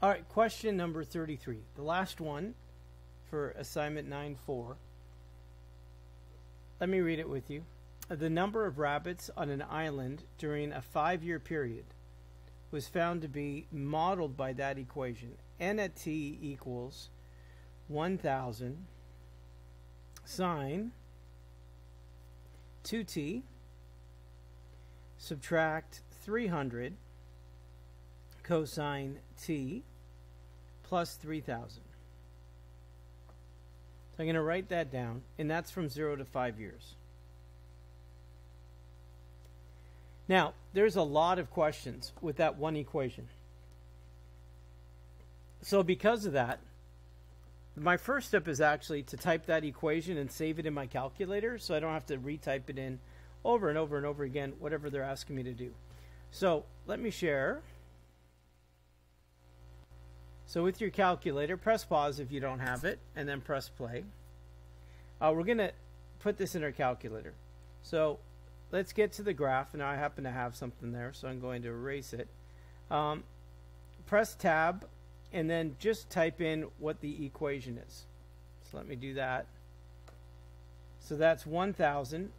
All right, question number 33. The last one for assignment 9-4. Let me read it with you. The number of rabbits on an island during a 5-year period was found to be modeled by that equation. N at t equals 1,000 sine 2t subtract 300 cosine t plus 3,000. So I'm going to write that down, and that's from 0 to 5 years. Now, there's a lot of questions with that one equation. So because of that, my first step is actually to type that equation and save it in my calculator so I don't have to retype it in over and over and over again, whatever they're asking me to do. So let me share. So with your calculator, press pause if you don't have it, and then press play. We're going to put this in our calculator. So let's get to the graph. Now I happen to have something there, so I'm going to erase it. Press tab, and then just type in what the equation is. So let me do that. So that's 1,000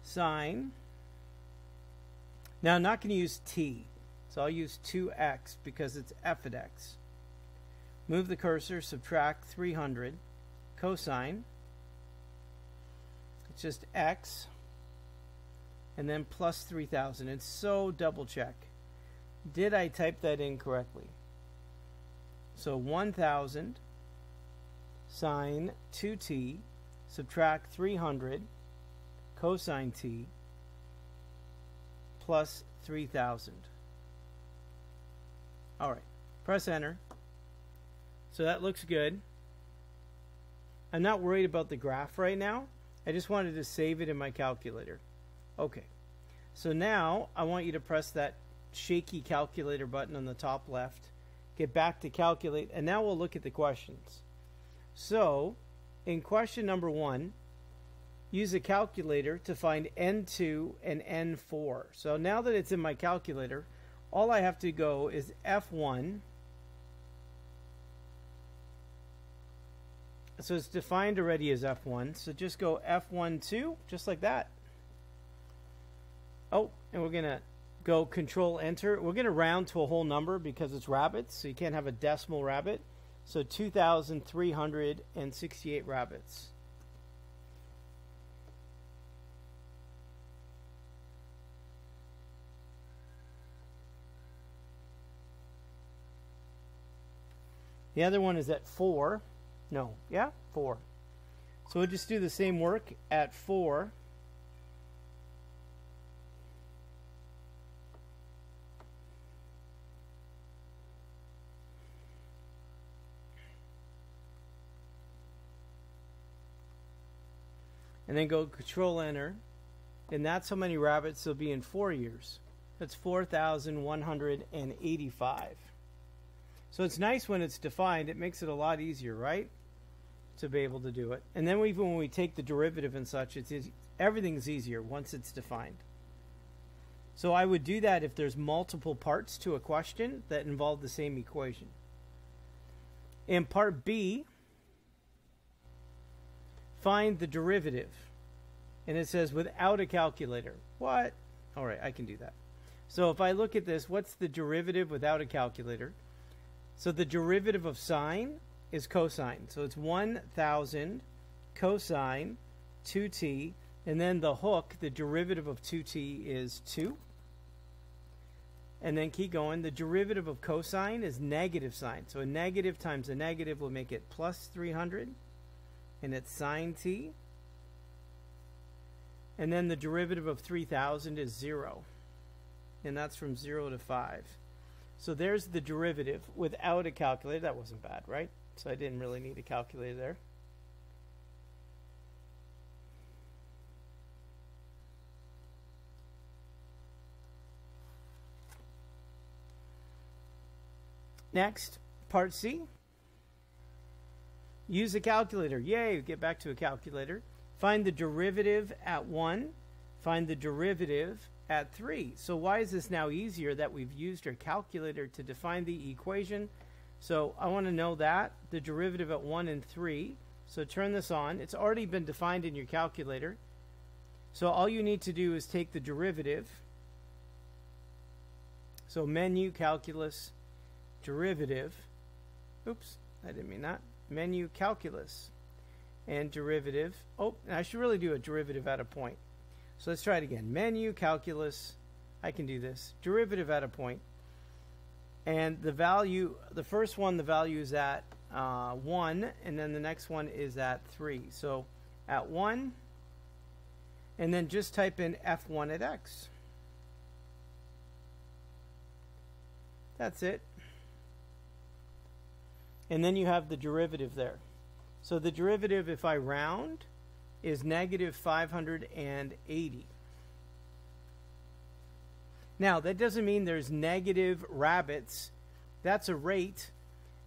sine. Now I'm not going to use t. So I'll use 2x because it's f at x. Move the cursor, subtract 300, cosine. It's just x, and then plus 3,000. And so double check. Did I type that in correctly? So 1,000 sine 2t, subtract 300, cosine t, plus 3,000. All right, press enter. So that looks good. I'm not worried about the graph right now. I just wanted to save it in my calculator. Okay, so now I want you to press that shaky calculator button on the top left. Get back to calculate, and now we'll look at the questions. So in question number 1, use a calculator to find N2 and N4. So now that it's in my calculator, all I have to go is F1. So it's defined already as F1. So just go F12, just like that. Oh, and we're going to go Control Enter. We're going to round to a whole number because it's rabbits, so you can't have a decimal rabbit. So 2,368 rabbits. The other one is at 4. No, yeah, 4. So we'll just do the same work at 4. And then go Control Enter. And that's how many rabbits there'll be in 4 years. That's 4,185. So it's nice when it's defined. It makes it a lot easier, right, to be able to do it. And then even when we take the derivative and such, everything's easier once it's defined. So I would do that if there's multiple parts to a question that involve the same equation. In part B, find the derivative. And it says without a calculator. What? All right, I can do that. So if I look at this, what's the derivative without a calculator? So the derivative of sine is cosine. So it's 1,000 cosine 2t. And then the hook, the derivative of 2t is 2. And then keep going. The derivative of cosine is negative sine. So a negative times a negative will make it plus 300. And it's sine t. And then the derivative of 3,000 is 0. And that's from 0 to 5. So there's the derivative without a calculator. That wasn't bad, right? So I didn't really need a calculator there. Next, part C. Use a calculator. Yay, get back to a calculator. Find the derivative at 1. Find the derivative at 3. So why is this now easier that we've used our calculator to define the equation? So I want to know that, the derivative at 1 and 3. So turn this on. It's already been defined in your calculator. So all you need to do is take the derivative. So menu, calculus, derivative. Oops, I didn't mean that. Menu, calculus, and derivative. Oh, and I should really do a derivative at a point. So let's try it again. Menu, calculus. I can do this. Derivative at a point. And the value, the first one, the value is at 1, and then the next one is at 3. So at 1, and then just type in f1 at x. That's it. And then you have the derivative there. So the derivative, if I round, is negative 580. Now, that doesn't mean there's negative rabbits. That's a rate.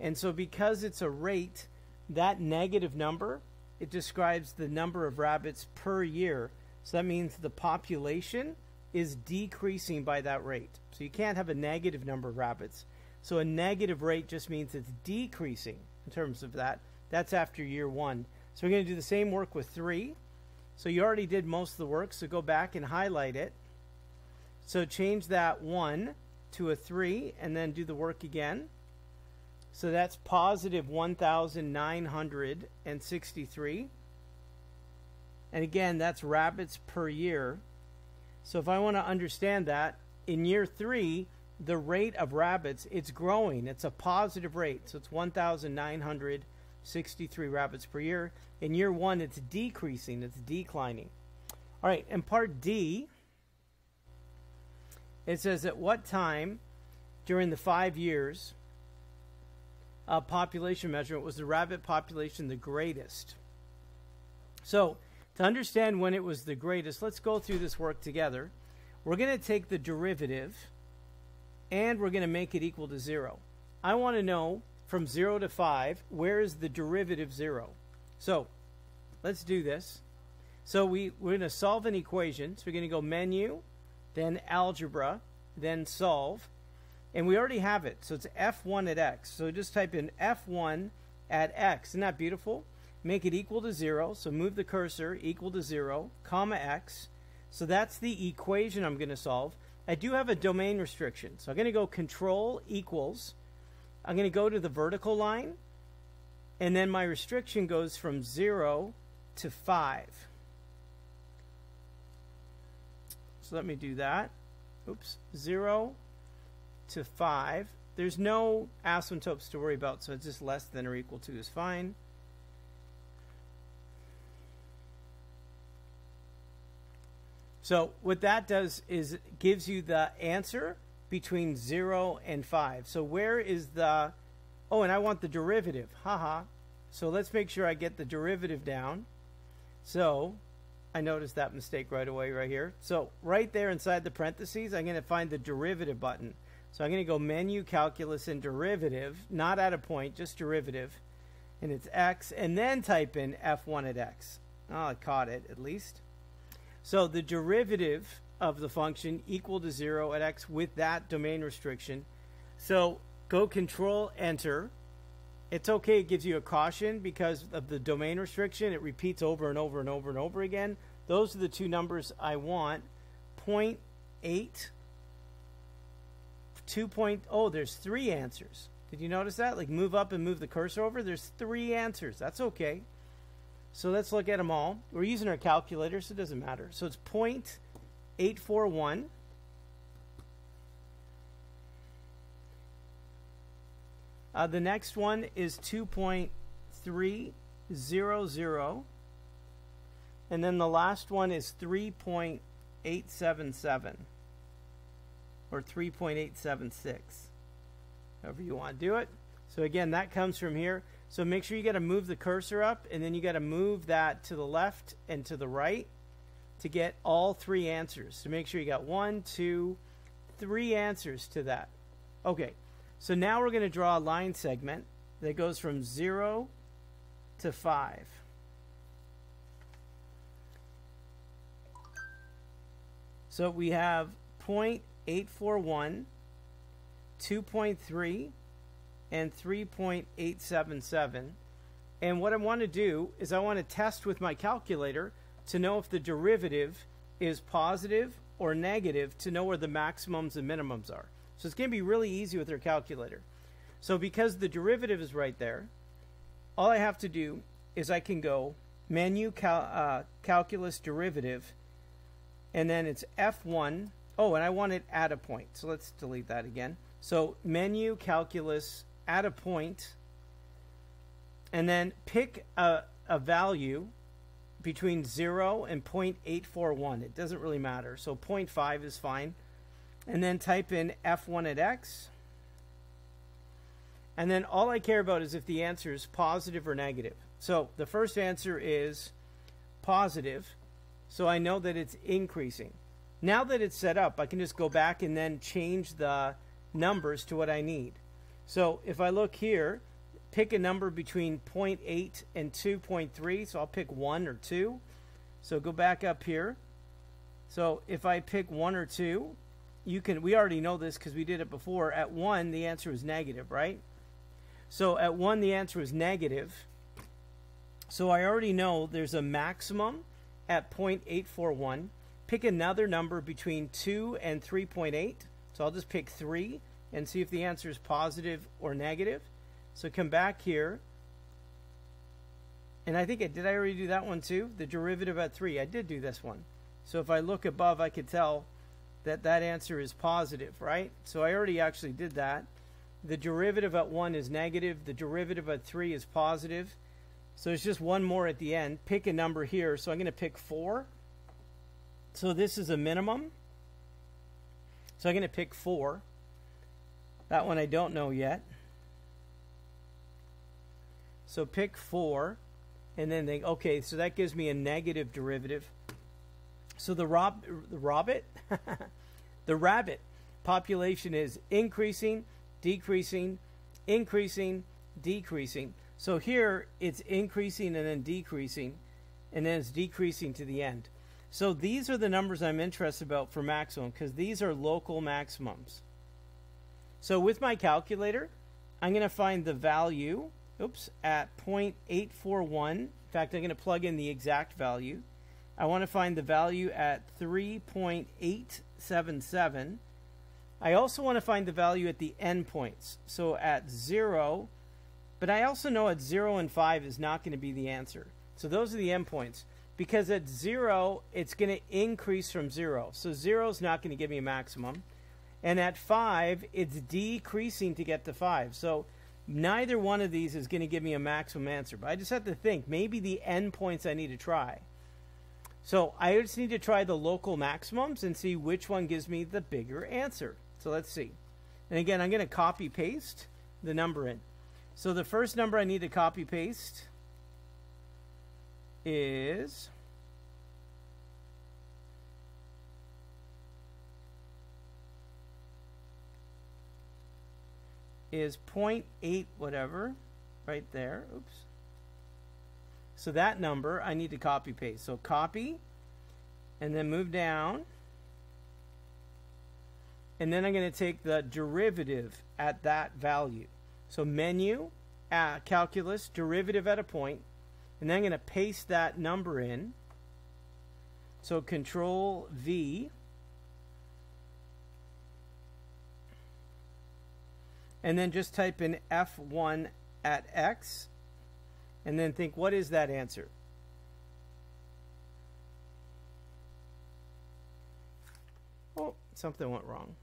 And so because it's a rate, that negative number, it describes the number of rabbits per year. So that means the population is decreasing by that rate. So you can't have a negative number of rabbits. So a negative rate just means it's decreasing in terms of that. That's after year 1. So we're going to do the same work with 3. So you already did most of the work, so go back and highlight it. So change that 1 to a 3 and then do the work again. So that's positive 1,963. And again, that's rabbits per year. So if I want to understand that, in year 3, the rate of rabbits, it's growing. It's a positive rate. So it's 1,963 rabbits per year. In year 1, it's decreasing. It's declining. All right, in part D, it says at what time during the 5 years of population measurement was the rabbit population the greatest? So to understand when it was the greatest, let's go through this work together. We're going to take the derivative and we're going to make it equal to 0. I want to know from 0 to 5, where is the derivative 0? So let's do this. So we're going to solve an equation. So we're going to go menu, then algebra, then solve. And we already have it. So it's f1 at x. So just type in f1 at x. Isn't that beautiful? Make it equal to 0. So move the cursor, equal to 0, comma x. So that's the equation I'm going to solve. I do have a domain restriction. So I'm going to go control equals. I'm going to go to the vertical line. And then my restriction goes from 0 to 5. So let me do that. Oops. 0 to 5. There's no asymptotes to worry about, so it's just less than or equal to is fine. So what that does is it gives you the answer between 0 and 5. So where is the... Oh, and I want the derivative. Haha. So let's make sure I get the derivative down. So I noticed that mistake right away right here. So right there inside the parentheses, I'm going to find the derivative button. So I'm going to go menu, calculus, and derivative. Not at a point, just derivative. And it's x. And then type in f1 at x. Oh, I caught it at least. So the derivative of the function equal to 0 at x with that domain restriction. So go control enter. It's okay, it gives you a caution because of the domain restriction. It repeats over and over and over and over again. Those are the two numbers I want. 0.8, 2. Oh, there's 3 answers. Did you notice that? Like move up and move the cursor over. There's 3 answers. That's okay. So let's look at them all. We're using our calculator, so it doesn't matter. So it's 0.841. The next one is 2.300. And then the last one is 3.877. Or 3.876. However you want to do it. So again, that comes from here. So make sure you got to move the cursor up, and then you got to move that to the left and to the right to get all 3 answers. So make sure you got 1, 2, 3 answers to that. Okay, so now we're going to draw a line segment that goes from 0 to 5. So we have 0.841, 2.3, and 3.877. And what I want to do is I want to test with my calculator to know if the derivative is positive or negative to know where the maximums and minimums are. So it's going to be really easy with our calculator. So because the derivative is right there, all I have to do is I can go menu calculus derivative, and then it's F1. Oh, and I want it at a point. So let's delete that again. So menu calculus at a point, and then pick a value between 0 and 0.841. It doesn't really matter. So 0.5 is fine. And then type in F1 at X. And then all I care about is if the answer is positive or negative. So the first answer is positive. So I know that it's increasing. Now that it's set up, I can just go back and then change the numbers to what I need. So if I look here, pick a number between 0.8 and 2.3. So I'll pick 1 or 2. So go back up here. So if I pick 1 or 2, we already know this because we did it before. At 1, the answer is negative, right? So at 1, the answer is negative. So I already know there's a maximum at 0.841. Pick another number between 2 and 3.8. So I'll just pick 3 and see if the answer is positive or negative. So come back here. And I think did I already do that one too? The derivative at 3. I did do this one. So if I look above, I could tell that that answer is positive, right? So I already actually did that. The derivative at 1 is negative. The derivative at 3 is positive. So it's just one more at the end. Pick a number here. So I'm going to pick 4. So this is a minimum. So I'm going to pick 4. That one I don't know yet. So pick 4. And then think, okay, so that gives me a negative derivative. So the rabbit population is increasing, decreasing, increasing, decreasing. So here it's increasing and then decreasing, and then it's decreasing to the end. So these are the numbers I'm interested about for maximum, because these are local maximums. So with my calculator, I'm going to find the value, at 0.841. In fact, I'm going to plug in the exact value. I want to find the value at 3.877. I also want to find the value at the endpoints. So at 0, but I also know at 0 and 5 is not going to be the answer. So those are the endpoints. Because at 0, it's going to increase from 0. So 0 is not going to give me a maximum. And at 5, it's decreasing to get to 5. So neither one of these is going to give me a maximum answer. But I just have to think, maybe the endpoints I need to try. So I just need to try the local maximums and see which one gives me the bigger answer. So let's see. And again, I'm going to copy paste the number in. So the first number I need to copy paste is 0.8 whatever right there. Oops. So that number I need to copy paste. So copy and then move down. And then I'm going to take the derivative at that value. So menu, calculus, derivative at a point. And then I'm going to paste that number in. So Control V. And then just type in F1 at X. And then think, what is that answer? Oh, something went wrong.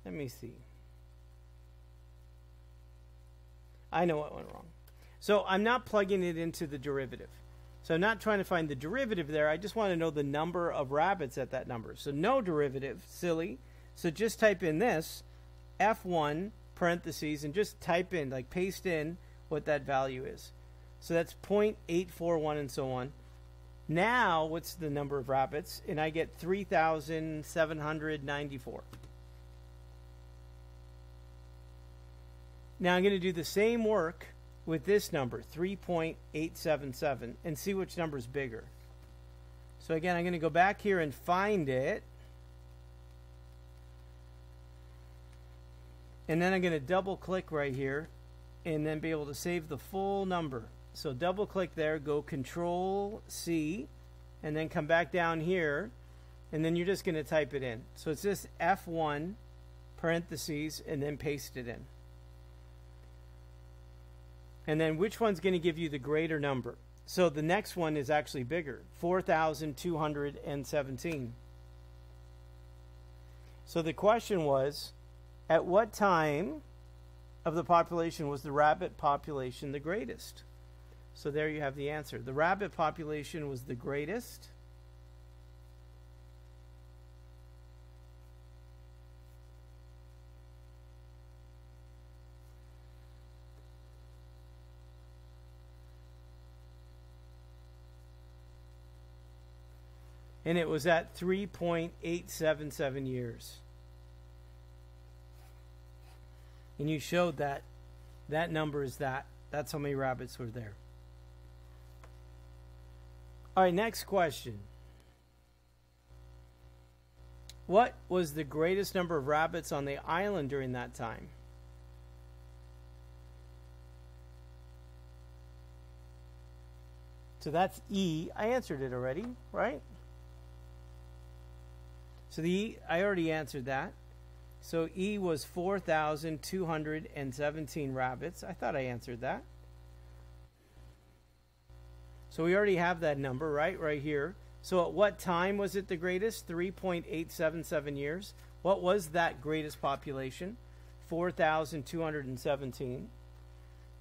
Let me see. I know what went wrong. So I'm not plugging it into the derivative. So I'm not trying to find the derivative there. I just want to know the number of rabbits at that number. So no derivative, silly. So just type in this, F1, parentheses, and just type in, like paste in what that value is. So that's 0.841 and so on. Now, what's the number of rabbits? And I get 3,794. Now I'm going to do the same work with this number, 3.877, and see which number is bigger. So again, I'm going to go back here and find it. And then I'm going to double click right here and then be able to save the full number. So double click there, go Control C, and then come back down here, and then you're just going to type it in. So it's just F1 parentheses and then paste it in. And then which one's going to give you the greater number? So the next one is actually bigger, 4,217. So the question was, at what time of the population was the rabbit population the greatest? So there you have the answer. The rabbit population was the greatest and it was at 3.877 years. And you showed that that number is that. That's how many rabbits were there. All right, next question. What was the greatest number of rabbits on the island during that time? So that's E. I answered it already, right? So the E, I already answered that. So E was 4,217 rabbits. I thought I answered that. So we already have that number, right? Right here. So at what time was it the greatest? 3.877 years. What was that greatest population? 4,217.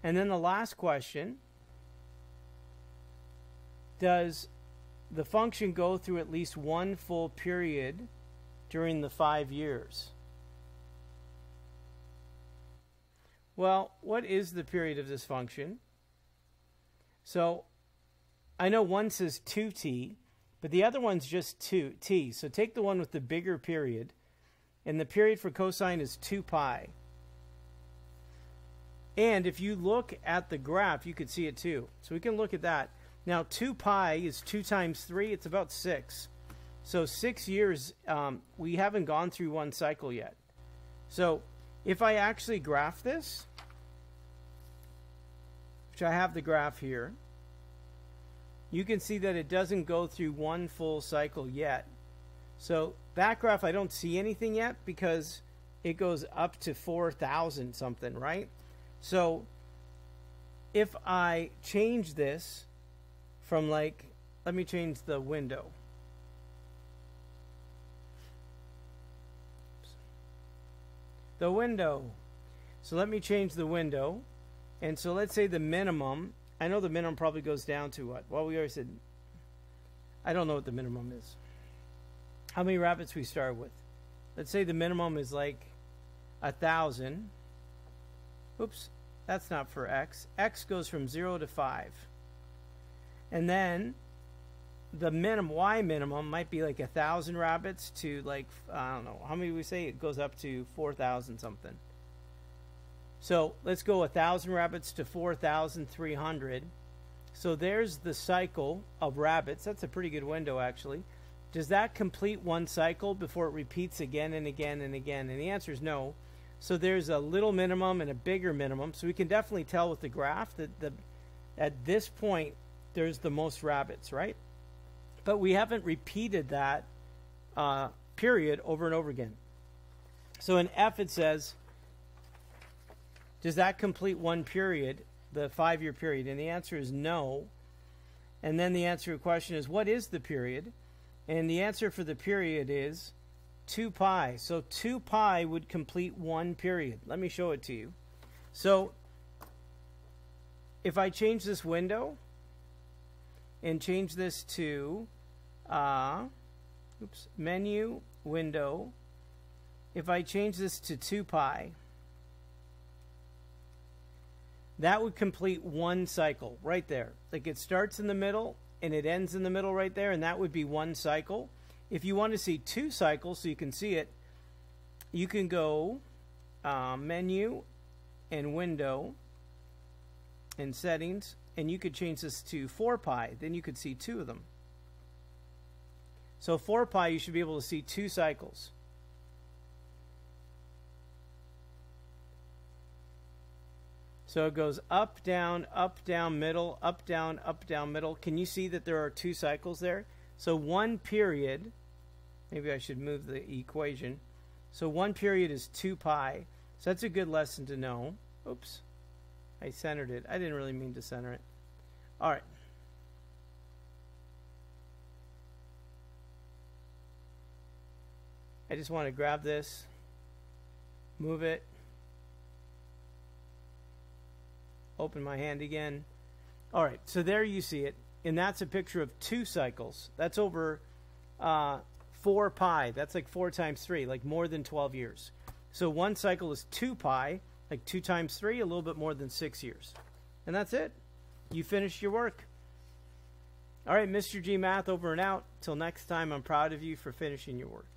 And then the last question. Does the function go through at least one full period during the 5 years? Well, what is the period of this function? So I know one says 2t, but the other one's just 2t. So take the one with the bigger period, and the period for cosine is 2 pi. And if you look at the graph, you could see it too. So we can look at that. Now 2 pi is 2 times 3. It's about 6. So 6 years, we haven't gone through one cycle yet. So if I actually graph this, which I have the graph here, you can see that it doesn't go through one full cycle yet. So that graph, I don't see anything yet because it goes up to 4,000 something, right? So if I change this from like, let me change the window. The window. So let me change the window. And so let's say the minimum, I know the minimum probably goes down to what? Well, we already said, I don't know what the minimum is. How many rabbits we start with? Let's say the minimum is like 1,000. Oops, that's not for X. X goes from 0 to 5. And then the minimum, Y minimum might be like 1,000 rabbits to like, I don't know, how many we say? It goes up to 4,000 something. So let's go 1,000 rabbits to 4,300. So there's the cycle of rabbits. That's a pretty good window, actually. Does that complete one cycle before it repeats again and again and again? And the answer is no. So there's a little minimum and a bigger minimum. So we can definitely tell with the graph that at this point, there's the most rabbits, right? But we haven't repeated that period over and over again. So in F it says, does that complete one period, the 5-year period? And the answer is no. And then the answer to the question is, what is the period? And the answer for the period is 2 pi. So 2 pi would complete one period. Let me show it to you. So if I change this window and change this to menu, window, if I change this to 2 pi, that would complete one cycle right there. Like it starts in the middle and it ends in the middle right there, and that would be one cycle. If you want to see 2 cycles so you can see it, you can go menu and window and settings, and you could change this to 4 pi. Then you could see 2 of them. So 4 pi, you should be able to see 2 cycles. So it goes up, down, middle, up, down, middle. Can you see that there are 2 cycles there? So 1 period, maybe I should move the equation. So 1 period is 2 pi. So that's a good lesson to know. Oops, I centered it. I didn't really mean to center it. All right. I just want to grab this, move it, open my hand again. All right, so there you see it. And that's a picture of 2 cycles. That's over 4 pi. That's like 4 times 3, like more than 12 years. So 1 cycle is 2 pi, like 2 times 3, a little bit more than 6 years. And that's it. You finished your work. All right, Mr. G Math over and out. Till next time, I'm proud of you for finishing your work.